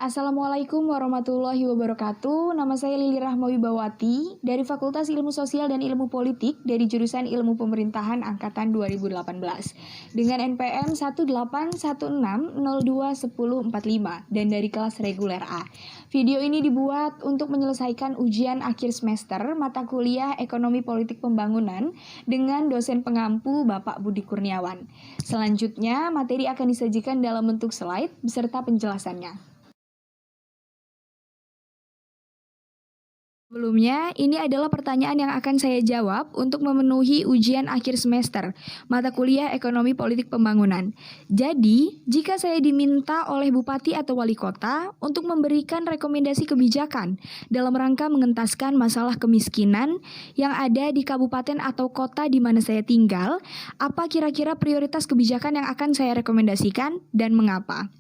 Assalamualaikum warahmatullahi wabarakatuh. Nama saya Lili Rahmawibawati dari Fakultas Ilmu Sosial dan Ilmu Politik dari jurusan Ilmu Pemerintahan angkatan 2018 dengan NPM 181602105 dan dari kelas reguler A. Video ini dibuat untuk menyelesaikan ujian akhir semester mata kuliah Ekonomi Politik Pembangunan dengan dosen pengampu Bapak Budi Kurniawan. Selanjutnya, materi akan disajikan dalam bentuk slide beserta penjelasannya. Sebelumnya, ini adalah pertanyaan yang akan saya jawab untuk memenuhi ujian akhir semester, mata kuliah Ekonomi Politik Pembangunan. Jadi, jika saya diminta oleh Bupati atau Wali Kota untuk memberikan rekomendasi kebijakan dalam rangka mengentaskan masalah kemiskinan yang ada di kabupaten atau kota di mana saya tinggal, apa kira-kira prioritas kebijakan yang akan saya rekomendasikan dan mengapa?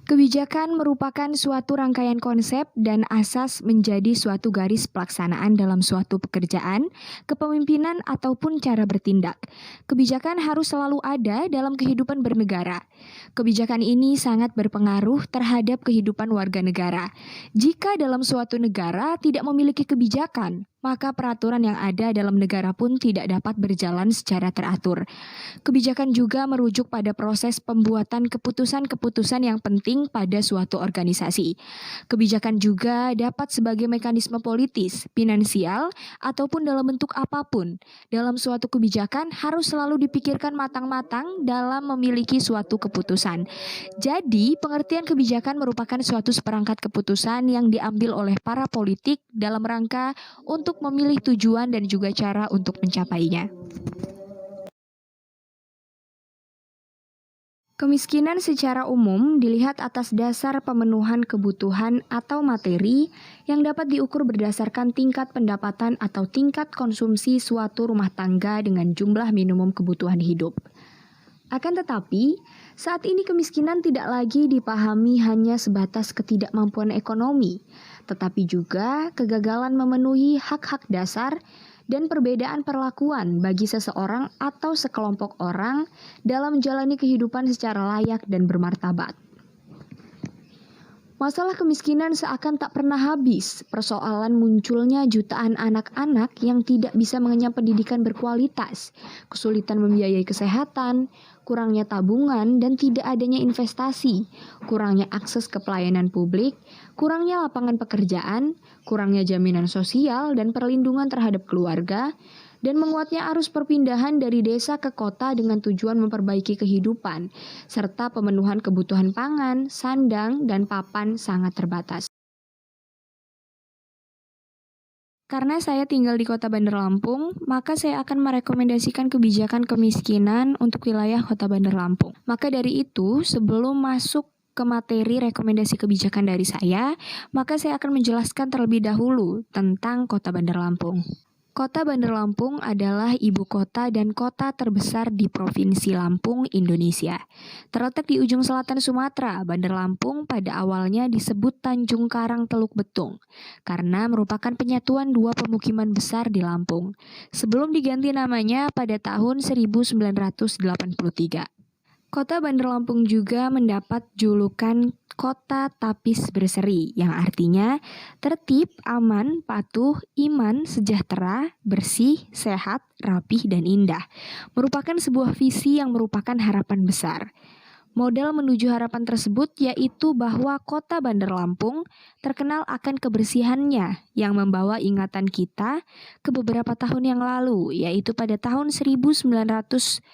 Kebijakan merupakan suatu rangkaian konsep dan asas menjadi suatu garis pelaksanaan dalam suatu pekerjaan, kepemimpinan, ataupun cara bertindak. Kebijakan harus selalu ada dalam kehidupan bernegara. Kebijakan ini sangat berpengaruh terhadap kehidupan warga negara. Jika dalam suatu negara tidak memiliki kebijakan, maka peraturan yang ada dalam negara pun tidak dapat berjalan secara teratur. Kebijakan juga merujuk pada proses pembuatan keputusan-keputusan yang penting pada suatu organisasi. Kebijakan juga dapat sebagai mekanisme politis, finansial, ataupun dalam bentuk apapun. Dalam suatu kebijakan harus selalu dipikirkan matang-matang dalam memiliki suatu keputusan. Jadi, pengertian kebijakan merupakan suatu seperangkat keputusan yang diambil oleh para politik dalam rangka untuk memilih tujuan dan juga cara untuk mencapainya. Kemiskinan secara umum dilihat atas dasar pemenuhan kebutuhan atau materi yang dapat diukur berdasarkan tingkat pendapatan atau tingkat konsumsi suatu rumah tangga dengan jumlah minimum kebutuhan hidup. Akan tetapi, saat ini kemiskinan tidak lagi dipahami hanya sebatas ketidakmampuan ekonomi, tetapi juga kegagalan memenuhi hak-hak dasar dan perbedaan perlakuan bagi seseorang atau sekelompok orang dalam menjalani kehidupan secara layak dan bermartabat. Masalah kemiskinan seakan tak pernah habis. Persoalan munculnya jutaan anak-anak yang tidak bisa mengenyam pendidikan berkualitas, kesulitan membiayai kesehatan, kurangnya tabungan dan tidak adanya investasi, kurangnya akses ke pelayanan publik, kurangnya lapangan pekerjaan, kurangnya jaminan sosial dan perlindungan terhadap keluarga, dan menguatnya arus perpindahan dari desa ke kota dengan tujuan memperbaiki kehidupan, serta pemenuhan kebutuhan pangan, sandang, dan papan sangat terbatas. Karena saya tinggal di Kota Bandar Lampung, maka saya akan merekomendasikan kebijakan kemiskinan untuk wilayah Kota Bandar Lampung. Maka dari itu, sebelum masuk ke materi rekomendasi kebijakan dari saya, maka saya akan menjelaskan terlebih dahulu tentang Kota Bandar Lampung. Kota Bandar Lampung adalah ibu kota dan kota terbesar di Provinsi Lampung, Indonesia. Terletak di ujung selatan Sumatera, Bandar Lampung pada awalnya disebut Tanjung Karang Teluk Betung karena merupakan penyatuan dua pemukiman besar di Lampung sebelum diganti namanya pada tahun 1983. Kota Bandar Lampung juga mendapat julukan Kota Tapis Berseri, yang artinya tertib, aman, patuh, iman, sejahtera, bersih, sehat, rapih, dan indah. Merupakan sebuah visi yang merupakan harapan besar. Modal menuju harapan tersebut yaitu bahwa Kota Bandar Lampung terkenal akan kebersihannya yang membawa ingatan kita ke beberapa tahun yang lalu, yaitu pada tahun 1995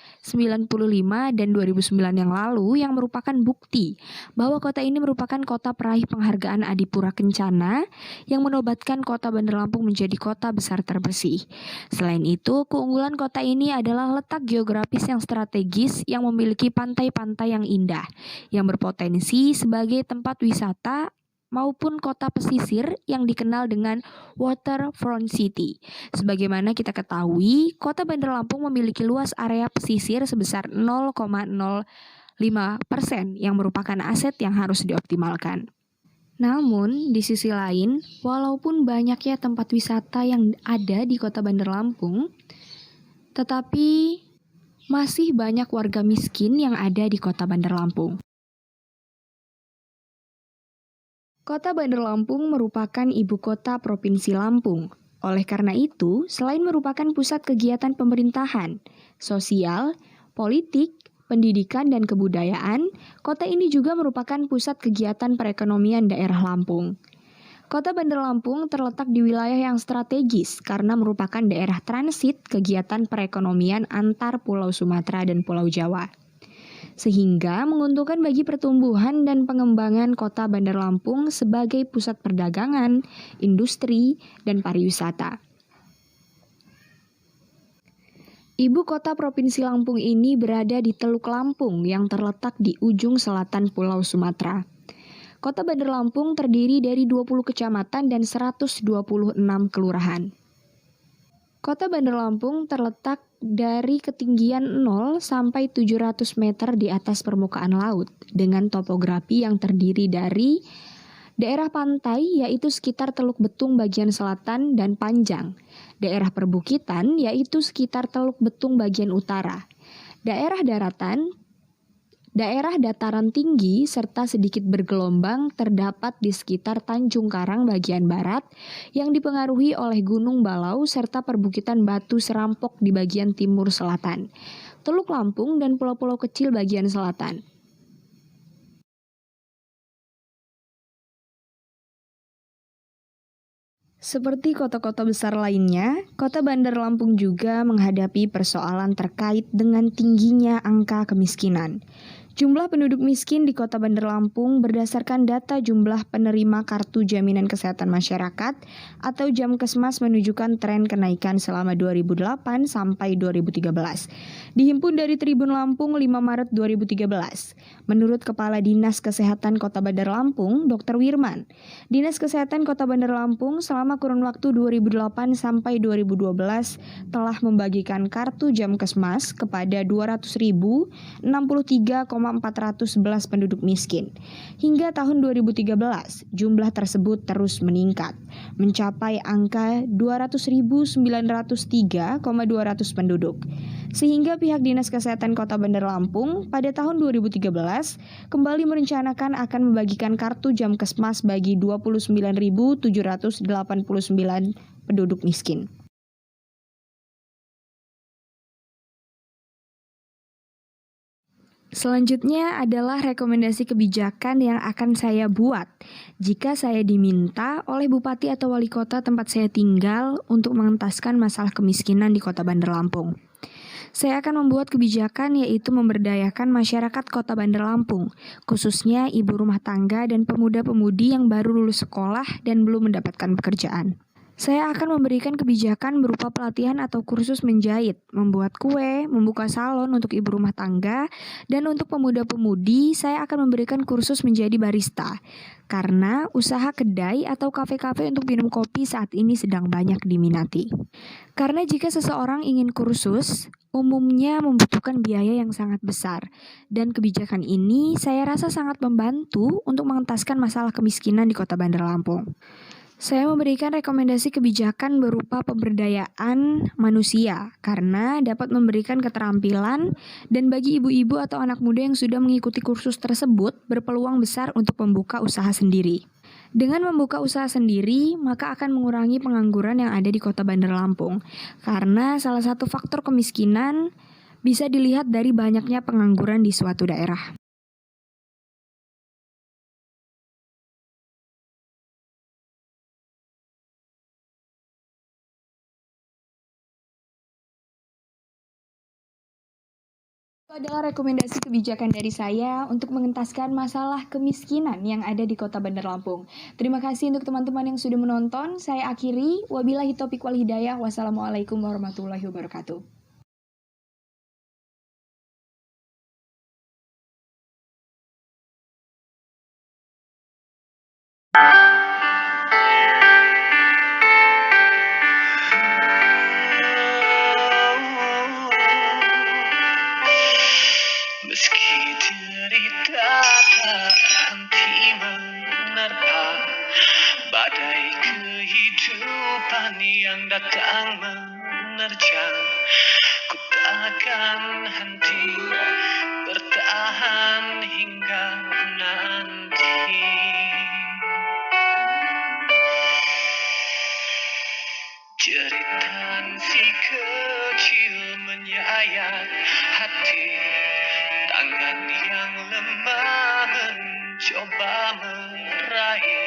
dan 2009 yang lalu, yang merupakan bukti bahwa kota ini merupakan kota peraih penghargaan Adipura Kencana yang menobatkan Kota Bandar Lampung menjadi kota besar terbersih. Selain itu, keunggulan kota ini adalah letak geografis yang strategis yang memiliki pantai-pantai yang indah, yang berpotensi sebagai tempat wisata maupun kota pesisir yang dikenal dengan Waterfront City. Sebagaimana kita ketahui, Kota Bandar Lampung memiliki luas area pesisir sebesar 0,05 5% yang merupakan aset yang harus dioptimalkan. Namun, di sisi lain, walaupun banyaknya tempat wisata yang ada di Kota Bandar Lampung, tetapi masih banyak warga miskin yang ada di Kota Bandar Lampung. Kota Bandar Lampung merupakan ibu kota Provinsi Lampung. Oleh karena itu, selain merupakan pusat kegiatan pemerintahan, sosial, politik, pendidikan, dan kebudayaan, kota ini juga merupakan pusat kegiatan perekonomian daerah Lampung. Kota Bandar Lampung terletak di wilayah yang strategis karena merupakan daerah transit kegiatan perekonomian antar Pulau Sumatera dan Pulau Jawa. Sehingga menguntungkan bagi pertumbuhan dan pengembangan Kota Bandar Lampung sebagai pusat perdagangan, industri, dan pariwisata. Ibu kota Provinsi Lampung ini berada di Teluk Lampung yang terletak di ujung selatan Pulau Sumatera. Kota Bandar Lampung terdiri dari 20 kecamatan dan 126 kelurahan. Kota Bandar Lampung terletak dari ketinggian 0 sampai 700 meter di atas permukaan laut dengan topografi yang terdiri dari daerah pantai yaitu sekitar Teluk Betung bagian selatan dan panjang, daerah perbukitan yaitu sekitar Teluk Betung bagian utara, daerah daratan, daerah dataran tinggi serta sedikit bergelombang terdapat di sekitar Tanjung Karang bagian barat yang dipengaruhi oleh Gunung Balau serta perbukitan Batu Serampok di bagian timur selatan, Teluk Lampung dan pulau-pulau kecil bagian selatan. Seperti kota-kota besar lainnya, Kota Bandar Lampung juga menghadapi persoalan terkait dengan tingginya angka kemiskinan. Jumlah penduduk miskin di Kota Bandar Lampung berdasarkan data jumlah penerima Kartu Jaminan Kesehatan Masyarakat atau Jamkesmas menunjukkan tren kenaikan selama 2008 sampai 2013. Dihimpun dari Tribun Lampung 5 Maret 2013. Menurut Kepala Dinas Kesehatan Kota Bandar Lampung, Dr. Wirman, Dinas Kesehatan Kota Bandar Lampung selama kurun waktu 2008 sampai 2012 telah membagikan kartu Jamkesmas kepada 200.063,411 penduduk miskin. Hingga tahun 2013, jumlah tersebut terus meningkat, mencapai angka 200.903,200 penduduk. Sehingga pihak Dinas Kesehatan Kota Bandar Lampung pada tahun 2013 kembali merencanakan akan membagikan kartu Jamkesmas bagi 29.789 penduduk miskin. Selanjutnya adalah rekomendasi kebijakan yang akan saya buat jika saya diminta oleh bupati atau wali kota tempat saya tinggal untuk mengentaskan masalah kemiskinan di Kota Bandar Lampung. Saya akan membuat kebijakan yaitu memberdayakan masyarakat Kota Bandar Lampung, khususnya ibu rumah tangga dan pemuda-pemudi yang baru lulus sekolah dan belum mendapatkan pekerjaan. Saya akan memberikan kebijakan berupa pelatihan atau kursus menjahit, membuat kue, membuka salon untuk ibu rumah tangga, dan untuk pemuda-pemudi saya akan memberikan kursus menjadi barista. Karena usaha kedai atau kafe-kafe untuk minum kopi saat ini sedang banyak diminati. Karena jika seseorang ingin kursus, umumnya membutuhkan biaya yang sangat besar. Dan kebijakan ini saya rasa sangat membantu untuk mengentaskan masalah kemiskinan di Kota Bandar Lampung. Saya memberikan rekomendasi kebijakan berupa pemberdayaan manusia karena dapat memberikan keterampilan dan bagi ibu-ibu atau anak muda yang sudah mengikuti kursus tersebut berpeluang besar untuk membuka usaha sendiri. Dengan membuka usaha sendiri, maka akan mengurangi pengangguran yang ada di Kota Bandar Lampung karena salah satu faktor kemiskinan bisa dilihat dari banyaknya pengangguran di suatu daerah. Itu adalah rekomendasi kebijakan dari saya untuk mengentaskan masalah kemiskinan yang ada di Kota Bandar Lampung. Terima kasih untuk teman-teman yang sudah menonton. Saya akhiri. Wabillahi taufiq wal hidayah. Wassalamualaikum warahmatullahi wabarakatuh. Meski Cerita tak henti menerpa badai kehidupan yang datang menerjang. Ku takkan henti bertahan hingga nanti. Jeritan si kecil menyayat hati, tangan yang lemah mencoba meraih